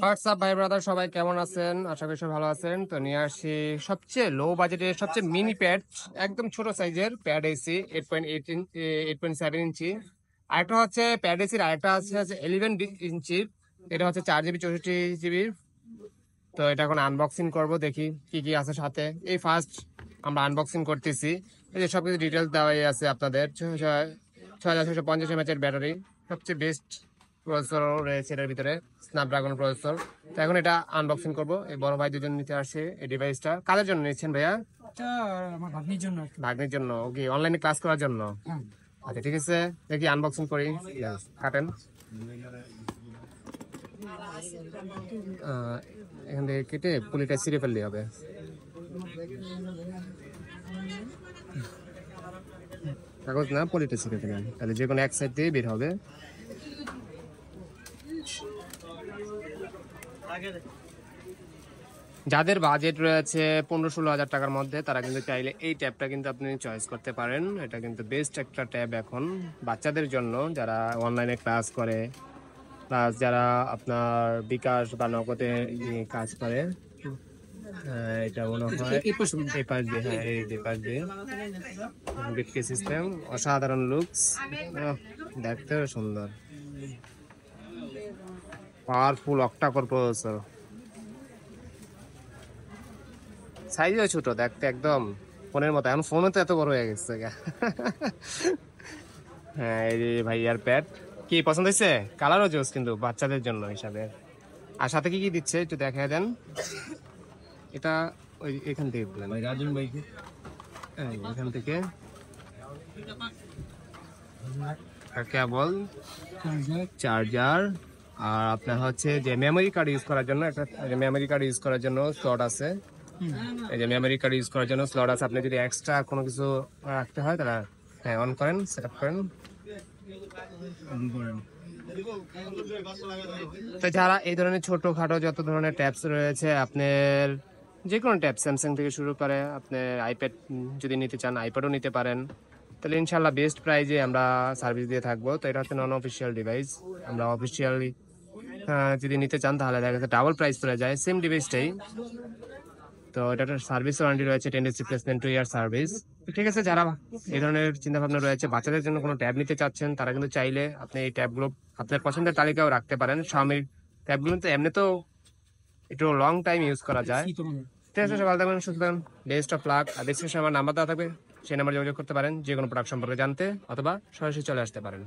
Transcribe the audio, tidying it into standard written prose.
WhatsApp ভাই brother, সবাই কেমন আছেন? আশা করি সবাই ভালো আছেন। তো নিয়ে আসি সবচেয়ে লো বাজেটের সবচেয়ে মিনি প্যাড, একদম ছোট সাইজের প্যাড এসি 8.7 ইঞ্চি। আরেকটা হচ্ছে প্যাড এসির, আরেকটা আছে 11 ইঞ্চির। এটা হচ্ছে 4 জিবি 64 জিবি। তো এটা এখন আনবক্সিং করব, দেখি কি কি আছে সাথে। এই ফার্স্ট আমরা আনবক্সিং করতেছি। এই যে সবকিছু ডিটেলস দেওয়াই আছে আপনাদের। 6650 mAh ব্যাটারি, সবচেয়ে বেস্ট প্রসেসর রয়েছে এটার ভিতরে, স্ন্যাপড্রাগন প্রসেসর। তো এখন এটা আনবক্সিং করব। এই বড় ভাই দুজন নিতে আসে এই ডিভাইসটা। কাদের জন্য নিচ্ছেন ভাইয়া? এটা আমার ভাগ্নির জন্য। ভাগ্নের জন্য। ওকে, অনলাইনে ক্লাস করার জন্য। হ্যাঁ। আচ্ছা ঠিক আছে, দেখি আনবক্সিং করি। কাটেন। এখান থেকে কেটে পুলিটা ছিঁড়ে ফেললে হবে। কাগজ না, পলিটা ছিঁড়ে ফেলেন, তাহলে যে কোনো এক সাইড দিয়ে বের হবে। যাদের বাজেট রয়েছে 15-16 হাজার টাকার মধ্যে, তারা কিন্তু চাইলে এই ট্যাবটা কিন্তু আপনি চয়েস করতে পারেন। এটা কিন্তু বেস্ট একটা ট্যাব এখন বাচ্চাদের জন্য, যারা অনলাইনে ক্লাস করে, প্লাস যারা আপনার বিকাশ বা নগদে নিয়ে কাজ করে। এটা মনে হয় এই পাশ দিয়ে, হ্যাঁ এই পাশ দিয়ে বিটকে সিস্টেম। অসাধারণ লুকস, দেখতেও সুন্দর, পাওয়ারফুল অক্টা-কোর প্রসেসর। সাইজও ছোট, দেখতে একদম ফোনের মতো। এখন ফোনও তো এত বড় হয়ে গেছে। হ্যাঁ, এই যে ভাইয়ার প্যাড কি পছন্দ হয়েছে? কালারও জোস কিন্তু বাচ্চাদের জন্য হিসাবে। আর সাথে কি কি দিচ্ছে একটু দেখা দেন। এটা ওই এখান থেকে ভাই রাজন ভাইকে, এখান থেকে কেবল, চার্জার, আর আপনার হচ্ছে যে মেমোরি কার্ড ইউজ করার জন্য একটা মেমোরি কার্ড ইউজ করার জন্য স্লট আছে। এই যে মেমোরি কার্ড ইউজ করার জন্য স্লট আছে। আপনি যদি এক্সট্রা কোনো কিছু রাখতে হয় তাহলে হ্যাঁ অন করেন, সেট আপ করেন। তো যারা এই ধরনের ছোটখাটো যত ধরনের ট্যাবস রয়েছে, আপনার যে কোনো ট্যাব, স্যামসাং থেকে শুরু করে আপনার আইপ্যাড যদি নিতে চান, আইপ্যাডও নিতে পারেন। তাহলে ইনশাল্লাহ বেস্ট প্রাইজে আমরা সার্ভিস দিয়ে থাকবো। তো এটা হচ্ছে নন অফিসিয়াল ডিভাইস। আমরা অফিসিয়ালি যদি নিতে চান তাহলে দেখা যাচ্ছে ডাবল প্রাইস পড়ে যায় সেম ডিভাইসটাই। তো এটার সার্ভিস ওয়ারেন্টি রয়েছে 10 days রিপ্লেসমেন্ট, 2 year সার্ভিস। ঠিক আছে, যারা এই ধরনের চিন্তা ভাবনা রয়েছে, বাচ্চাদের জন্য কোনো ট্যাব নিতে চাচ্ছেন, তারা কিন্তু চাইলে আপনি এই ট্যাবগুলো আপনার পছন্দের তালিকাও রাখতে পারেন। শাওমির ট্যাবগুলো তো এমনি তো একটু লং টাইম ইউজ করা যায়। ঠিক আছে, ভালো থাকবেন, সুস্থ থাকবেন, বেস্ট অফ লাক। আর ডিসক্রিপশনে আমার নাম্বার দেওয়া থাকবে, সেই নাম্বার যোগাযোগ করতে পারেন যে কোনো প্রোডাক্ট সম্পর্কে জানতে, অথবা সরাসরি চলে আসতে পারেন।